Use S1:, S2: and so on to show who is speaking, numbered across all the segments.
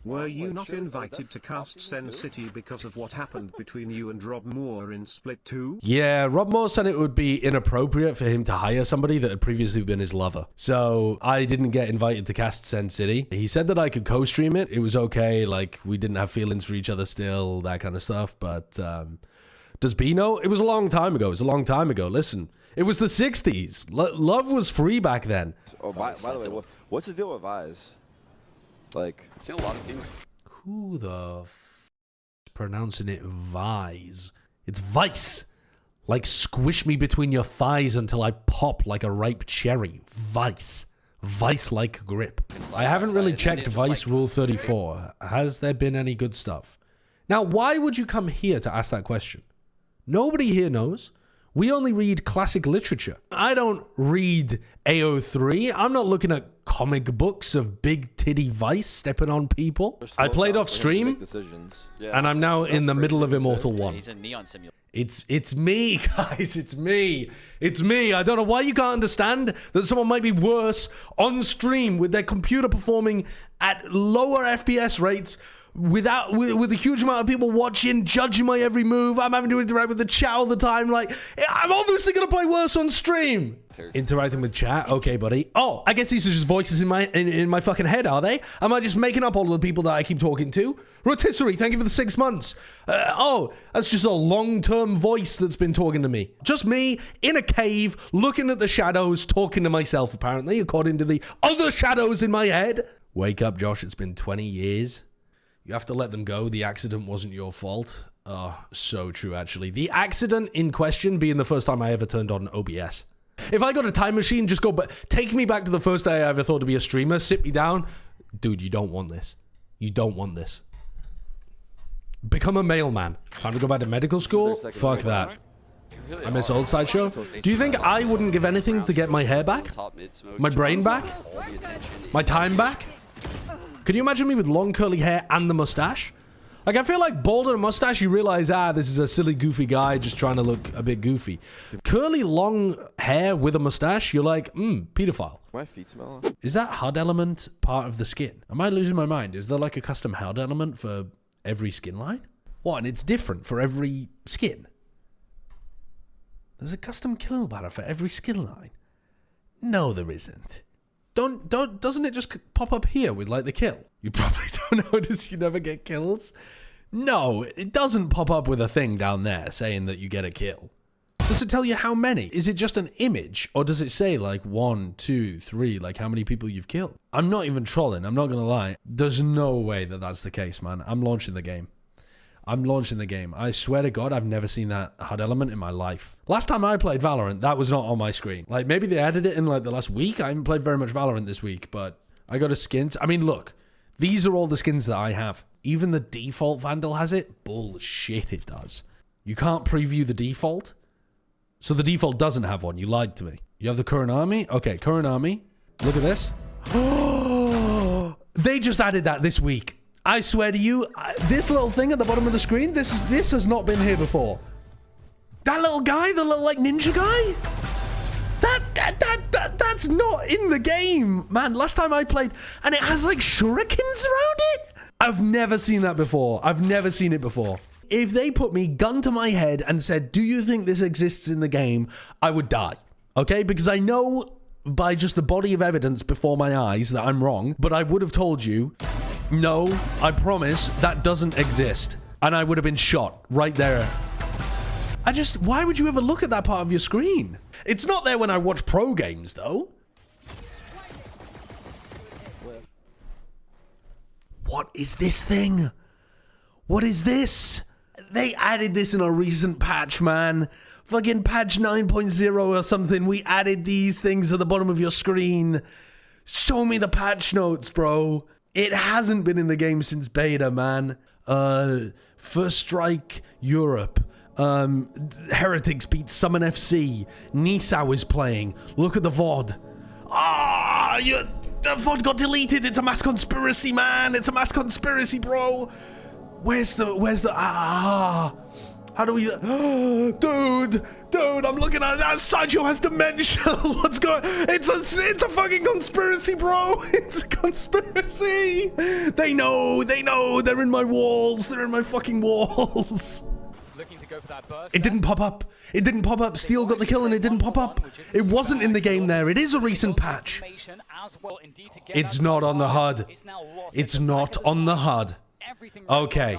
S1: Were you not invited to cast Sen City because of what happened between you and Rob Moore in Split 2?
S2: Yeah, Rob Moore said it would be inappropriate for him to hire somebody that had previously been his lover. So I didn't get invited to cast Sen City. He said that I could co-stream it. It was okay, like we didn't have feelings for each other still, that kind of stuff. But does B know? It was a long time ago. It was a long time ago. Listen, it was the 60s. Love was free back then.
S3: Oh, by the way, what's the deal with Vise? Like,
S4: I've seen a lot of teams.
S2: Who the f is pronouncing it Vise? It's Vice. Like squish me between your thighs until I pop like a ripe cherry. Vice. Vice-like grip. I haven't really checked Vice Rule 34. Has there been any good stuff? Now, why would you come here to ask that question? Nobody here knows. We only read classic literature. I don't read AO3. I'm not looking at comic books of big titty Vice stepping on people. I played off stream, and I'm now in the middle of Immortal 1.
S4: He's a neon simulator.
S2: It's me, guys. It's me. It's me. I don't know why you can't understand that someone might be worse on stream with their computer performing at lower FPS rates with a huge amount of people watching, judging my every move. I'm having to interact with the chat all the time. Like, I'm obviously gonna play worse on stream. Interacting with chat, okay, buddy. Oh, I guess these are just voices in my fucking head, are they? Am I just making up all of the people that I keep talking to? Rotisserie, thank you for the 6 months. Oh, that's just a long-term voice that's been talking to me. Just me in a cave, looking at the shadows, talking to myself. Apparently, according to the other shadows in my head. Wake up, Josh. It's been 20 years. You have to let them go. The accident wasn't your fault. Oh, so true, actually. The accident in question being the first time I ever turned on OBS. If I got a time machine, just go, but take me back to the first day I ever thought to be a streamer, sit me down. Dude, you don't want this. You don't want this. Become a mailman. Time to go back to medical school? Fuck that. I miss old Sideshow. Do you think I wouldn't give anything to get my hair back? My brain back? My time back? Could you imagine me with long curly hair and the mustache? Like, I feel like bald and a mustache, you realize, this is a silly, goofy guy just trying to look a bit goofy. Curly, long hair with a mustache, you're like, pedophile.
S3: My feet smell.
S2: Is that HUD element part of the skin? Am I losing my mind? Is there like a custom HUD element for every skin line? What, and it's different for every skin? There's a custom kill banner for every skin line? No, there isn't. Doesn't it just pop up here with like the kill? You probably don't notice you never get kills. No, it doesn't pop up with a thing down there saying that you get a kill. Does it tell you how many? Is it just an image? Or does it say like 1, 2, 3, like how many people you've killed? I'm not even trolling, I'm not gonna lie. There's no way that that's the case, man. I'm launching the game. I'm launching the game. I swear to God, I've never seen that HUD element in my life. Last time I played Valorant, that was not on my screen. Like, maybe they added it in, like, the last week. I haven't played very much Valorant this week, but I got a skins. I mean, look, these are all the skins that I have. Even the default Vandal has it. Bullshit, it does. You can't preview the default. So the default doesn't have one. You lied to me. You have the current army? Okay, current army. Look at this. Oh, they just added that this week. I swear to you, this little thing at the bottom of the screen, this has not been here before. That little guy, the little like ninja guy, that's not in the game, man. Last time I played, and it has like shurikens around it. I've never seen that before. I've never seen it before. If they put me gun to my head and said, "Do you think this exists in the game?" I would die. Okay, because I know by just the body of evidence before my eyes that I'm wrong, but I would have told you. No, I promise that doesn't exist. And I would have been shot right there. Why would you ever look at that part of your screen? It's not there when I watch pro games, though. What is this thing? What is this? They added this in a recent patch, man. Fucking patch 9.0 or something. We added these things at the bottom of your screen. Show me the patch notes, bro. It hasn't been in the game since beta, man. First Strike Europe. Heretics beat Summon FC. Nisao is playing. Look at the VOD. The VOD got deleted. It's a mass conspiracy, man. It's a mass conspiracy, bro. Where's the How do we... Dude, I'm looking at that. Sideshow has dementia. What's going... It's a fucking conspiracy, bro. It's a conspiracy. They know. They're in my walls. They're in my fucking walls.
S4: Looking to go for that burst.
S2: It didn't pop up. It didn't pop up. Steel got the kill and it didn't pop up. It wasn't in the game there. It is a recent patch. It's not on the HUD. It's not on the HUD. Okay.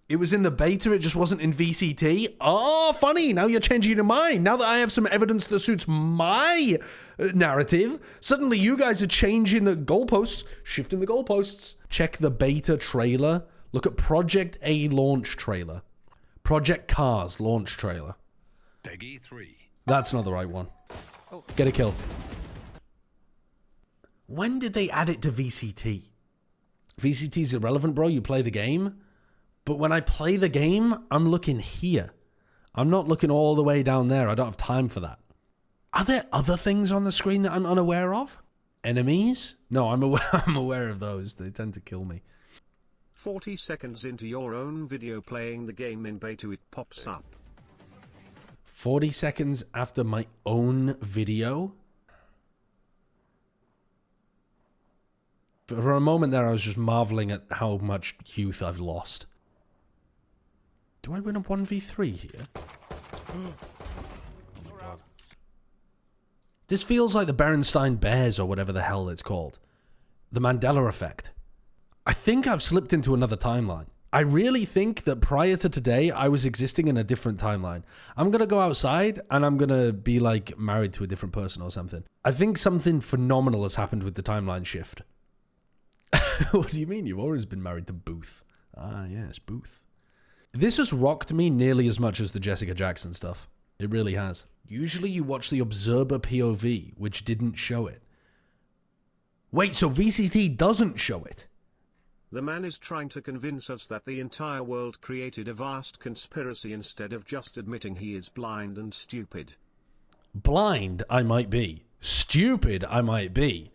S2: It was in the beta, it just wasn't in VCT. Oh, funny. Now you're changing your mind. Now that I have some evidence that suits my narrative, suddenly you guys are changing the goalposts, shifting the goalposts. Check the beta trailer. Look at Project A launch trailer. Project Cars launch trailer.
S5: Peggy 3.
S2: That's not the right one. Get it killed. When did they add it to VCT? VCT's irrelevant, bro. You play the game. But when I play the game, I'm looking here. I'm not looking all the way down there. I don't have time for that. Are there other things on the screen that I'm unaware of? Enemies? No, I'm aware of those. They tend to kill me.
S1: 40 seconds into your own video playing the game in beta, it pops up.
S2: 40 seconds after my own video? For a moment there, I was just marveling at how much youth I've lost. Do I win a 1v3 here? Oh my god. This feels like the Berenstain Bears or whatever the hell it's called. The Mandela effect. I think I've slipped into another timeline. I really think that prior to today, I was existing in a different timeline. I'm going to go outside and I'm going to be like married to a different person or something. I think something phenomenal has happened with the timeline shift. What do you mean? You've always been married to Booth. Ah, yes, Booth. This has rocked me nearly as much as the Jessica Jackson stuff. It really has. Usually you watch the Observer POV, which didn't show it. Wait, so VCT doesn't show it?
S1: The man is trying to convince us that the entire world created a vast conspiracy instead of just admitting he is blind and stupid.
S2: Blind, I might be. Stupid, I might be.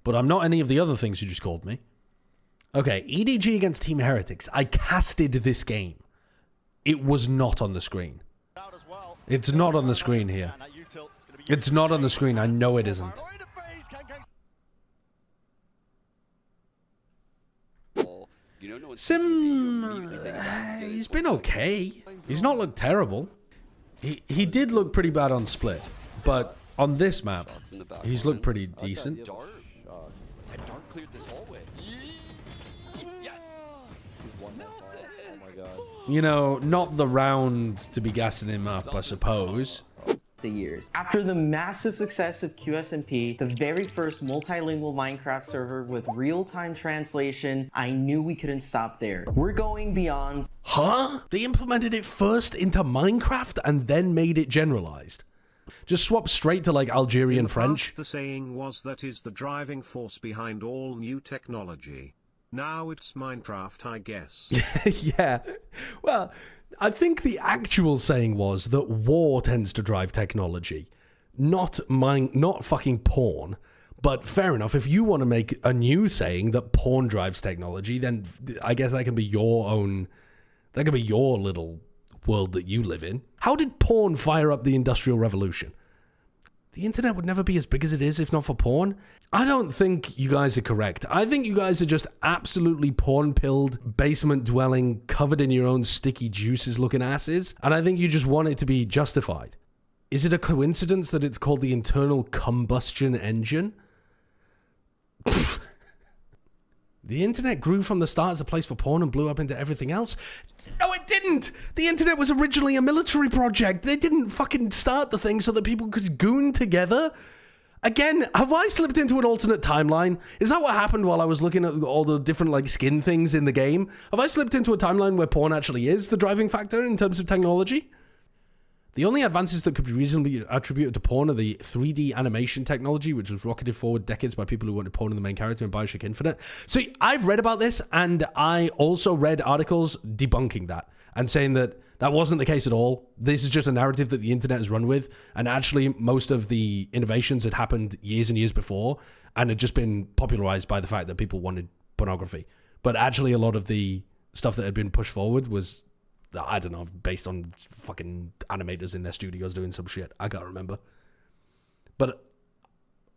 S2: But I'm not any of the other things you just called me. Okay, EDG against Team Heretics. I casted this game. It was not on the screen. It's not on the screen here. It's not on the screen. I know it isn't. Sim, he's been okay. He's not looked terrible. He did look pretty bad on Split, but on this map, he's looked pretty decent.
S3: Dart cleared this hallway. Yes. He's won that ball. Oh my god.
S2: You know, not the round to be gassing him up, I suppose.
S6: The years. After the massive success of QSMP, the very first multilingual Minecraft server with real-time translation, I knew we couldn't stop there. We're going beyond.
S2: Huh? They implemented it first into Minecraft and then made it generalized. Just swap straight to like Algerian French.
S1: The saying was that is the driving force behind all new technology. Now it's Minecraft, I guess.
S2: Yeah. Well, I think the actual saying was that war tends to drive technology, not fucking porn. But fair enough, if you want to make a new saying that porn drives technology, then I guess that can be your own, that can be your little world that you live in. How did porn fire up the Industrial Revolution? The internet would never be as big as it is if not for porn. I don't think you guys are correct. I think you guys are just absolutely porn-pilled, basement-dwelling, covered in your own sticky juices looking asses, and I think you just want it to be justified. Is it a coincidence that it's called the internal combustion engine? The internet grew from the start as a place for porn and blew up into everything else. No, it didn't! The internet was originally a military project. They didn't fucking start the thing so that people could goon together. Again, have I slipped into an alternate timeline? Is that what happened while I was looking at all the different like skin things in the game? Have I slipped into a timeline where porn actually is the driving factor in terms of technology? The only advances that could be reasonably attributed to porn are the 3D animation technology, which was rocketed forward decades by people who wanted porn in the main character in Bioshock Infinite. So I've read about this, and I also read articles debunking that and saying that that wasn't the case at all. This is just a narrative that the internet has run with, and actually most of the innovations had happened years and years before and had just been popularized by the fact that people wanted pornography. But actually a lot of the stuff that had been pushed forward was I don't know, based on fucking animators in their studios doing some shit. I can't remember. But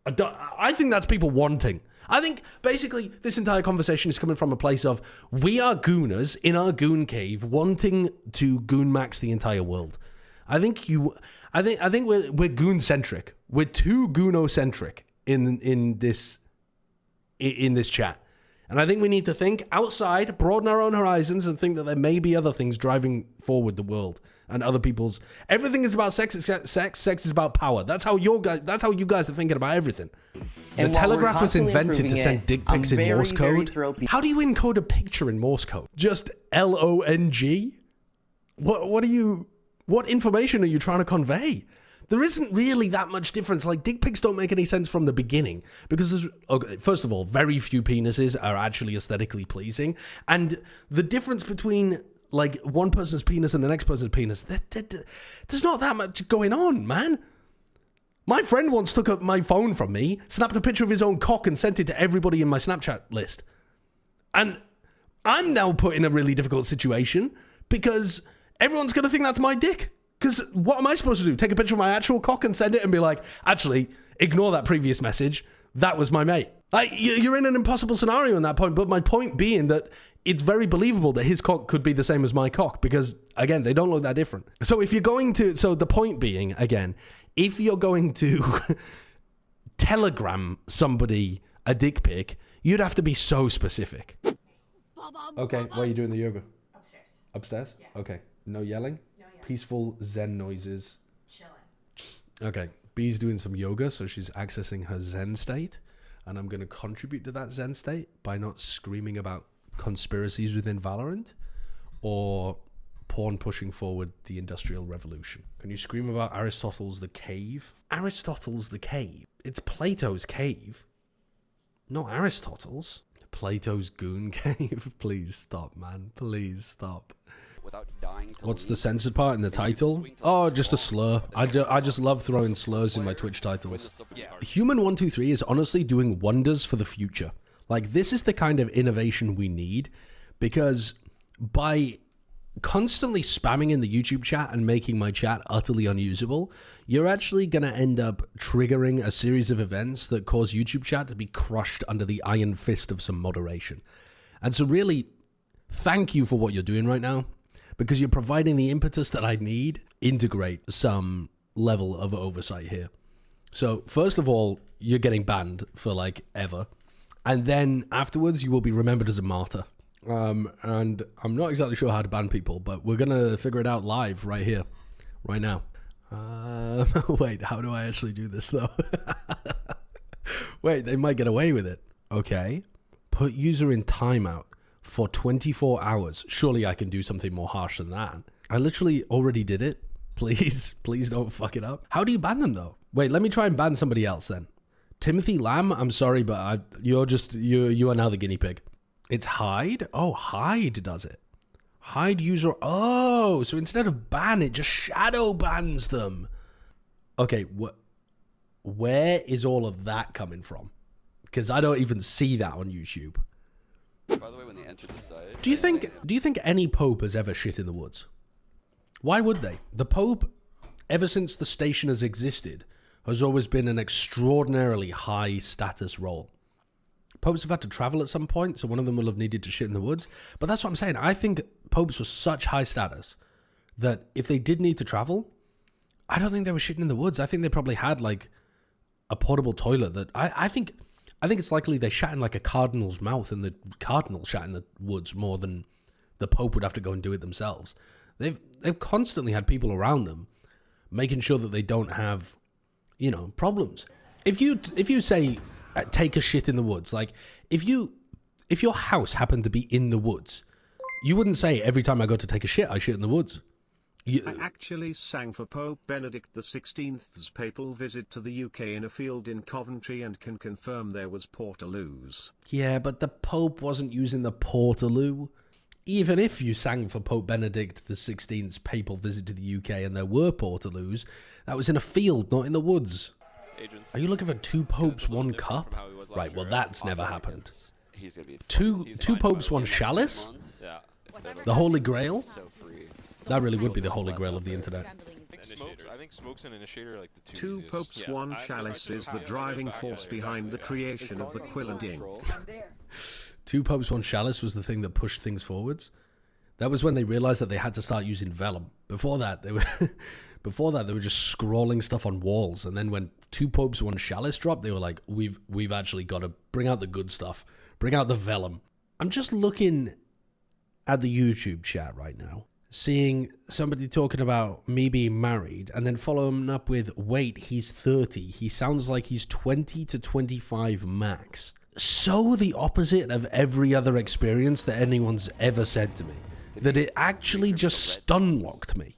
S2: I think that's people wanting. I think basically this entire conversation is coming from a place of we are gooners in our goon cave wanting to goon max the entire world. I think we're goon centric. We're too goono-centric in this chat. And I think we need to think outside, broaden our own horizons, and think that there may be other things driving forward the world and other people's. Everything is about sex. Sex is about power. That's how you guys are thinking about everything. The telegraph was invented to send dick pics in Morse code. How do you encode a picture in Morse code? Just LONG? What information are you trying to convey? There isn't really that much difference. Like, dick pics don't make any sense from the beginning because there's, okay, first of all, very few penises are actually aesthetically pleasing. And the difference between, like, one person's penis and the next person's penis, there's not that much going on, man. My friend once took up my phone from me, snapped a picture of his own cock and sent it to everybody in my Snapchat list. And I'm now put in a really difficult situation because everyone's going to think that's my dick. Because what am I supposed to do? Take a picture of my actual cock and send it and be like, actually, ignore that previous message. That was my mate. Like, you're in an impossible scenario in that point. But my point being that it's very believable that his cock could be the same as my cock. Because, again, they don't look that different. So if you're going to... So the point being, again, if you're going to telegram somebody a dick pic, you'd have to be so specific. Okay, where are you doing the yoga? Upstairs. Upstairs? Yeah. Okay. No yelling? Peaceful Zen noises. Chilling. Okay, B's doing some yoga, so she's accessing her Zen state, and I'm going to contribute to that Zen state by not screaming about conspiracies within Valorant or porn pushing forward the Industrial Revolution. Can you scream about Aristotle's The Cave? Aristotle's The Cave. It's Plato's cave, not Aristotle's. Plato's Goon Cave. Please stop, man. Please stop.
S3: Without dying to
S2: What's the censored part in the title? Oh, just a slur. I just love throwing slurs in my Twitch titles. Human123 is honestly doing wonders for the future. Like, this is the kind of innovation we need, because by constantly spamming in the YouTube chat and making my chat utterly unusable, you're actually going to end up triggering a series of events that cause YouTube chat to be crushed under the iron fist of some moderation. And so really, thank you for what you're doing right now, because you're providing the impetus that I need. Integrate some level of oversight here. So first of all, you're getting banned for like ever. And then afterwards, you will be remembered as a martyr. And I'm not exactly sure how to ban people, but we're going to figure it out live right here, right now. Wait, how do I actually do this though? Wait, they might get away with it. Okay. Put user in timeout for 24 hours. Surely I can do something more harsh than that. I literally already did it. Please don't fuck it up. How do you ban them though? Wait, let me try and ban somebody else then. Timothy Lamb, I'm sorry, but you are now the guinea pig. It's hide? Oh, hide does it. Hide user. Oh, so instead of ban, it just shadow bans them. Okay, where is all of that coming from? Because I don't even see that on YouTube.
S3: By the way, when they enter the site,
S2: do you think any Pope has ever shit in the woods? Why would they? The Pope, ever since the station has existed, has always been an extraordinarily high status role. Popes have had to travel at some point, so one of them will have needed to shit in the woods. But that's what I'm saying. I think popes were such high status that if they did need to travel, I don't think they were shitting in the woods. I think they probably had like a portable toilet that I think it's likely they shat in like a cardinal's mouth, and the cardinal shat in the woods more than the Pope would have to go and do it themselves. They've constantly had people around them making sure that they don't have, you know, problems. If you say take a shit in the woods, like if your house happened to be in the woods, you wouldn't say every time I go to take a shit, I shit in the woods.
S1: I actually sang for Pope Benedict XVI's papal visit to the UK in a field in Coventry and can confirm there was portaloos.
S2: Yeah, but the Pope wasn't using the portaloo. Even if you sang for Pope Benedict XVI's papal visit to the UK and there were portaloos, that was in a field, not in the woods.
S5: Agents.
S2: Are you looking for two popes, one cup? Right, well that's never happened. Two popes, one chalice?
S5: Yeah.
S2: The Holy Grail?
S3: So free.
S2: That really would be the holy grail of the internet.
S5: I think Smoke's an initiator, like the
S1: Two popes, one chalice is the driving force behind the creation of the quill and ink.
S2: Two popes, one chalice was the thing that pushed things forwards. That was when they realized that they had to start using vellum. Before that, they were just scrawling stuff on walls. And then when two popes, one chalice dropped, they were like, we've actually got to bring out the good stuff. Bring out the vellum. I'm just looking at the YouTube chat right now, seeing somebody talking about me being married, and then following up with, wait, he's 30. He sounds like he's 20 to 25 max. So the opposite of every other experience that anyone's ever said to me, that it actually just stun-locked me.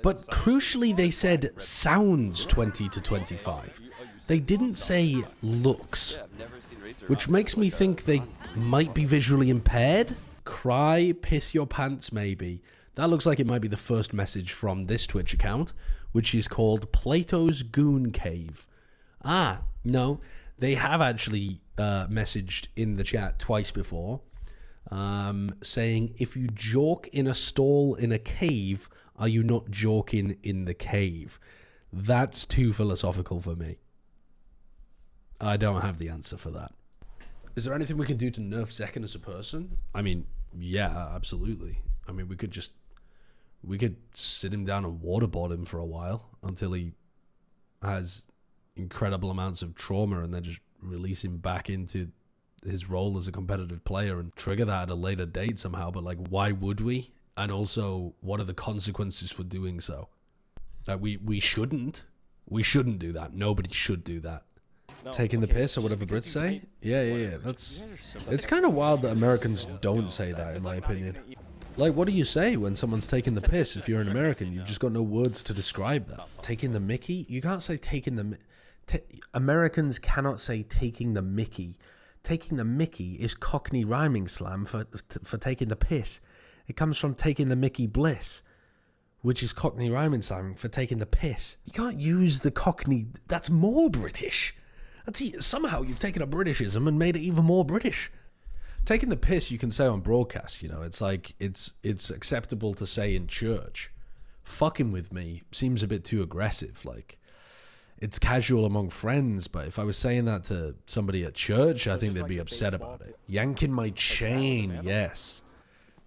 S2: But crucially, they said sounds 20 to 25. They didn't say looks, which makes me think they might be visually impaired. Cry, piss your pants, maybe. That looks like it might be the first message from this Twitch account, which is called Plato's Goon Cave. Ah, no, they have actually messaged in the chat twice before, saying, if you jork in a stall in a cave, are you not jorking in the cave? That's too philosophical for me. I don't have the answer for that. Is there anything we can do to nerf Zekken as a person? I mean, yeah, absolutely. I mean, we could sit him down and waterboard him for a while until he has incredible amounts of trauma, and then just release him back into his role as a competitive player and trigger that at a later date somehow. But like, why would we? And also, what are the consequences for doing so? We shouldn't do that. Nobody should do that. Taking the piss or whatever Brits say? Yeah. It's kind of wild that Americans don't say that, in my opinion. Like, what do you say when someone's taking the piss? If you're an American, you've just got no words to describe that. Taking the mickey? You can't say taking the... Americans cannot say taking the mickey. Taking the mickey is Cockney rhyming slang for taking the piss. It comes from taking the mickey bliss, which is Cockney rhyming slang for taking the piss. You can't use the Cockney... That's more British. Somehow you've taken a Britishism and made it even more British. Taking the piss you can say on broadcast, you know. It's like, it's acceptable to say in church. Fucking with me seems a bit too aggressive. Like, it's casual among friends, but if I was saying that to somebody at church, I think they'd be upset about it. Yanking my chain, yes.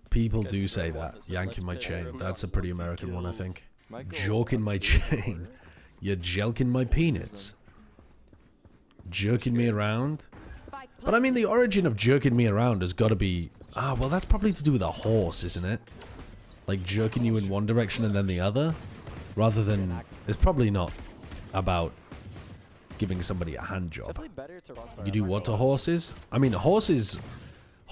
S2: People do say that. Yanking my chain. That's a pretty American one, I think. Joking my chain. You're jelking my peanuts. Jerking me around. But I mean, the origin of jerking me around has got to be... well, that's probably to do with a horse, isn't it? Like, jerking you in one direction and then the other? Rather than... It's probably not about giving somebody a hand job. You do what to horses? I mean, horses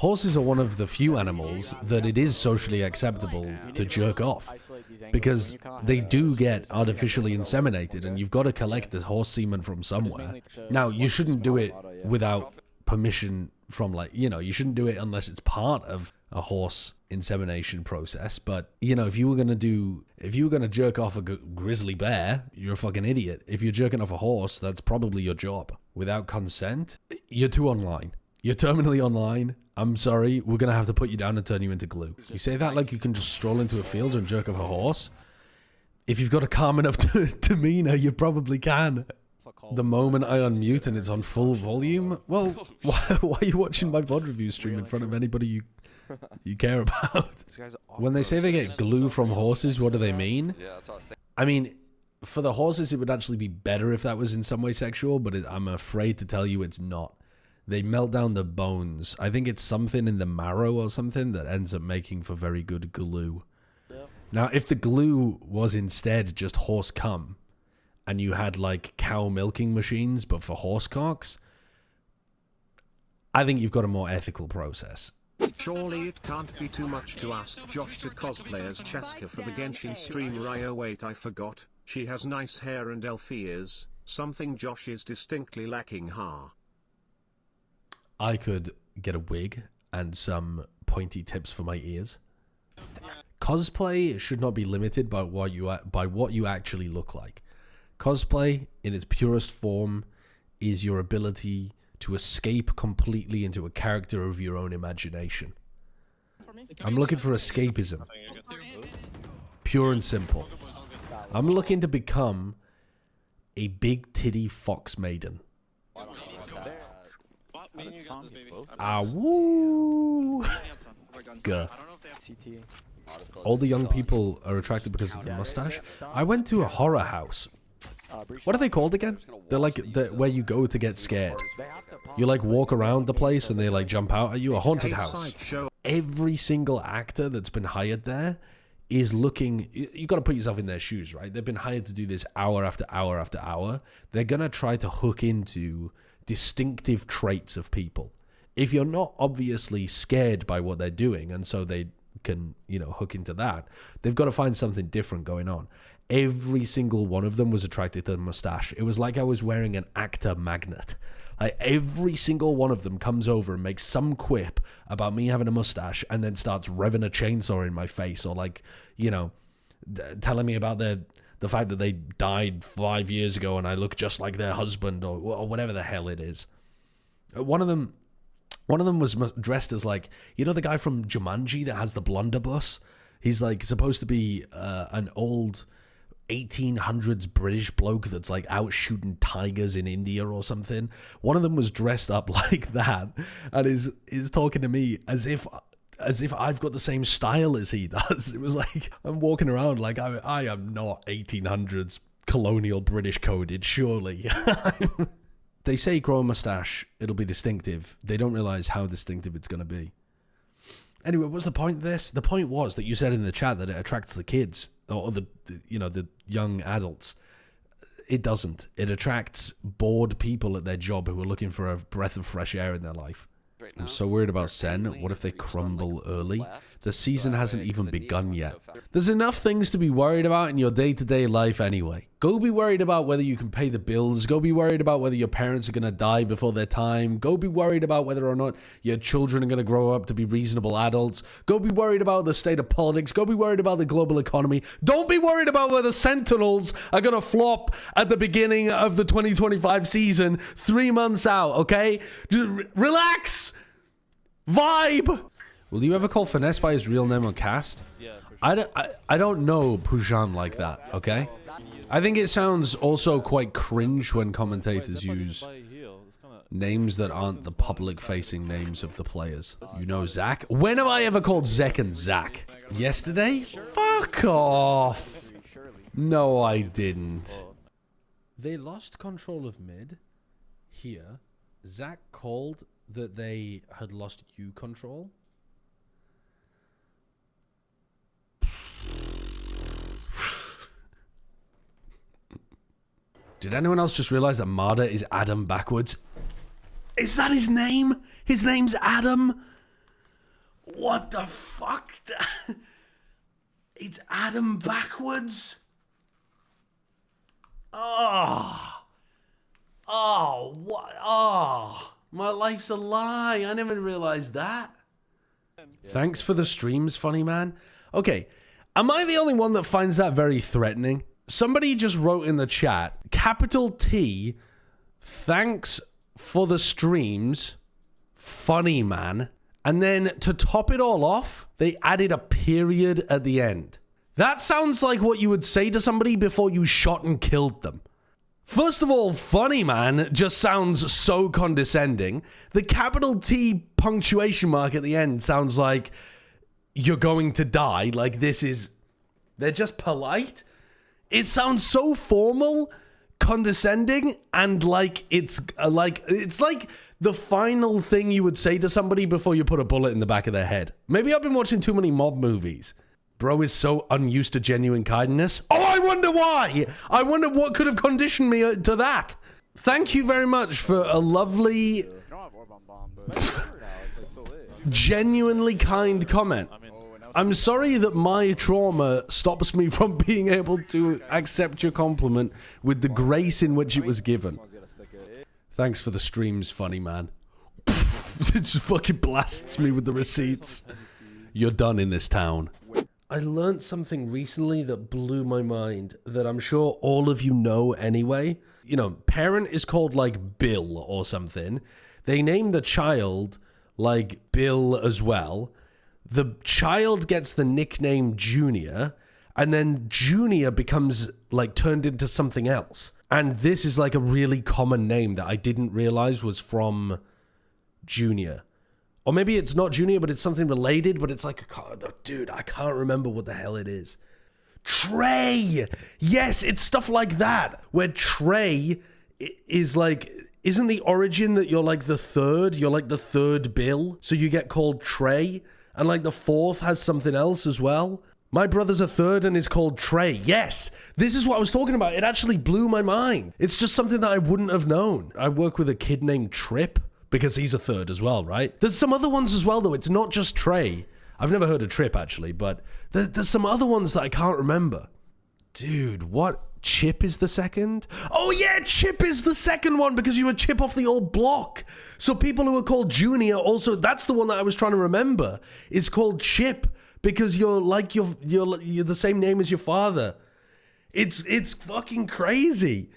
S2: are one of the few animals that it is socially acceptable to jerk off, because they do get artificially inseminated, and you've got to collect the horse semen from somewhere. Now, you shouldn't do it without permission from, like, you know, you shouldn't do it unless it's part of a horse insemination process. But, you know, if you were going to jerk off a grizzly bear, you're a fucking idiot. If you're jerking off a horse, that's probably your job. Without consent, you're too online. You're terminally online. I'm sorry, we're going to have to put you down and turn you into glue. You say that like you can just stroll into a field and jerk off a horse? If you've got a calm enough demeanor, you probably can. The moment I unmute and it's on full volume, well, why are you watching my VOD review stream in front of anybody you care about? When they say they get glue from horses, what do they mean? I mean, for the horses, it would actually be better if that was in some way sexual, but I'm afraid to tell you it's not. They melt down the bones. I think it's something in the marrow or something that ends up making for very good glue. Now, if the glue was instead just horse cum, and you had like cow milking machines, but for horse cocks, I think you've got a more ethical process.
S1: Surely it can't be too much to ask Josh to cosplay as Cheska for the Genshin stream. Ryo, wait, I forgot. She has nice hair and elf ears, something Josh is distinctly lacking.
S2: I could get a wig and some pointy tips for my ears. Cosplay should not be limited by what you actually look like. Cosplay, in its purest form, is your ability to escape completely into a character of your own imagination. I'm looking for escapism. pure and simple. I'm looking to become a big titty fox maiden. Ah, woo! Gah. All the young people are attracted because of the mustache. I went to a horror house. What are they called again? They're like where you go to get scared. You like walk around the place and they like jump out at you. A haunted house. Every single actor that's been hired there is looking... You got to put yourself in their shoes, right? They've been hired to do this hour after hour after hour. They're going to try to hook into distinctive traits of people. If you're not obviously scared by what they're doing, and so they can, you know, hook into that, they've got to find something different going on. Every single one of them was attracted to the mustache. It was like I was wearing an actor magnet. Like every single one of them comes over and makes some quip about me having a mustache and then starts revving a chainsaw in my face, or like, you know, telling me about the fact that they died 5 years ago and I look just like their husband, or whatever the hell it is. One of them was dressed as like, you know, the guy from Jumanji that has the blunderbuss? He's like supposed to be an old 1800s British bloke that's like out shooting tigers in India or something. One of them was dressed up like that and is talking to me as if I've got the same style as he does. It was like I'm walking around like I am not 1800s colonial British coded, surely. They say grow a mustache, it'll be distinctive. They don't realize how distinctive it's going to be. Anyway, what's the point of this? The point was that you said in the chat that it attracts the kids, or the young adults. It doesn't. It attracts bored people at their job who are looking for a breath of fresh air in their life. I'm so worried about Sen. What if they crumble early? The season hasn't even begun yet. There's enough things to be worried about in your day-to-day life anyway. Go be worried about whether you can pay the bills. Go be worried about whether your parents are going to die before their time. Go be worried about whether or not your children are going to grow up to be reasonable adults. Go be worried about the state of politics. Go be worried about the global economy. Don't be worried about whether Sentinels are going to flop at the beginning of the 2025 season 3 months out, okay? Just relax! Vibe! Will you ever call Finesse by his real name on cast? Yeah, for sure. I don't know Pujan like that, okay? I think it sounds also quite cringe when commentators use names that aren't the public-facing names of the players. You know Zach? When have I ever called Zek and Zach? Yesterday? Fuck off! No, I didn't. They lost control of mid. Here, Zach called that they had lost U control. Did anyone else just realize that Mada is Adam backwards? Is that his name? His name's Adam? What the fuck? It's Adam backwards? Oh, what? Oh, my life's a lie. I never realized that. Thanks for the streams, funny man. Okay, am I the only one that finds that very threatening? Somebody just wrote in the chat, capital T, thanks for the streams, funny man. And then to top it all off, they added a period at the end. That sounds like what you would say to somebody before you shot and killed them. First of all, funny man just sounds so condescending. The capital T punctuation mark at the end sounds like you're going to die. Like this is, they're just polite. It sounds so formal, condescending, and like it's like the final thing you would say to somebody before you put a bullet in the back of their head. Maybe I've been watching too many mob movies. Bro is so unused to genuine kindness. Oh, I wonder why. I wonder what could have conditioned me to that. Thank you very much for a lovely, genuinely kind comment. I'm sorry that my trauma stops me from being able to accept your compliment with the grace in which it was given. Thanks for the streams, funny man. It just fucking blasts me with the receipts. You're done in this town. I learned something recently that blew my mind that I'm sure all of you know anyway. You know, parent is called like Bill or something. They name the child like Bill as well. The child gets the nickname Junior, And then Junior becomes like turned into something else. And this is like a really common name that I didn't realize was from Junior. Or maybe it's not Junior, but it's something related, but it's like, dude, I can't remember what the hell it is. Trey! Yes, it's stuff like that, where Trey is like, isn't the origin that you're like the third Bill, so you get called Trey, and like the fourth has something else as well? My brother's a third and is called Trey. Yes, this is what I was talking about. It actually blew my mind. It's just something that I wouldn't have known. I work with a kid named Trip, because he's a third as well, right? There's some other ones as well, though. It's not just Trey. I've never heard of Trip, actually, but there's some other ones that I can't remember. Dude, what? Chip is the second? Oh, yeah, Chip is the second one, because you were Chip off the old block. So people who are called Junior also, that's the one that I was trying to remember, is called Chip, because you're like, you're the same name as your father. It's fucking crazy.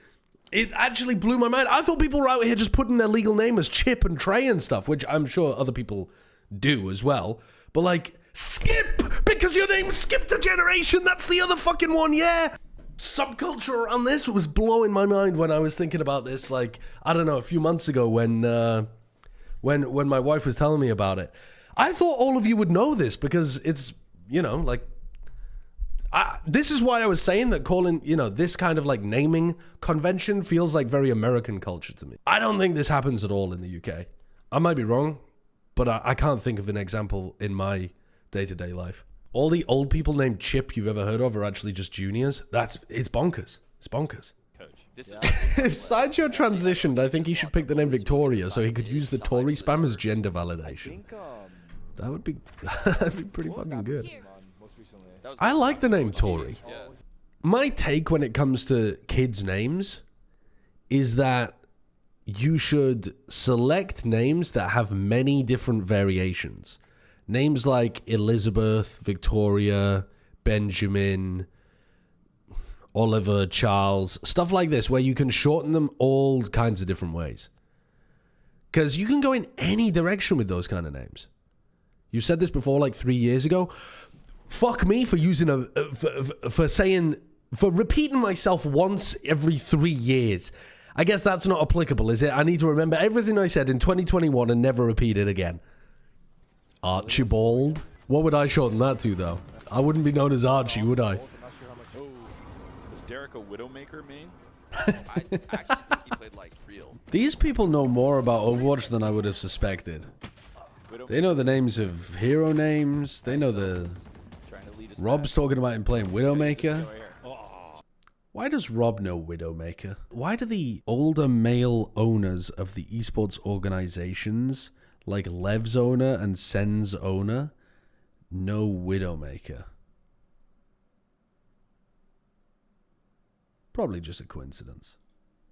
S2: It actually blew my mind. I thought people were out here just putting their legal name as Chip and Trey and stuff, which I'm sure other people do as well. But like, Skip, because your name skipped a generation. That's the other fucking one, yeah. Subculture around this was blowing my mind when I was thinking about this, like, I don't know, a few months ago when my wife was telling me about it. I thought all of you would know this because it's, you know, like, this is why I was saying that calling, you know, this kind of like naming convention feels like very American culture to me. I don't think this happens at all in the UK. I might be wrong, but I can't think of an example in my day-to-day life. All the old people named Chip you've ever heard of are actually just juniors. It's bonkers. It's bonkers. If Sideshow transitioned, I think he should pick the name Victoria so he could use the Tory spam as gender validation. That would be, that'd be pretty fucking good. I like the name Tory. My take when it comes to kids' names is that you should select names that have many different variations. Names like Elizabeth, Victoria, Benjamin, Oliver, Charles, stuff like this, where you can shorten them all kinds of different ways. Because you can go in any direction with those kind of names. You said this before like 3 years ago. Fuck me for using for repeating myself once every 3 years. I guess that's not applicable, is it? I need to remember everything I said in 2021 and never repeat it again. Archibald. What would I shorten that to, though? I wouldn't be known as Archie, would I?
S7: Was Derek a Widowmaker main?
S3: I actually think he played like real.
S2: These people know more about Overwatch than I would have suspected. They know the names of hero names. They know the... Rob's talking about him playing Widowmaker. Why does Rob know Widowmaker? Why do the older male owners of the esports organizations, like Lev's owner and Sen's owner, know Widowmaker? Probably just a coincidence.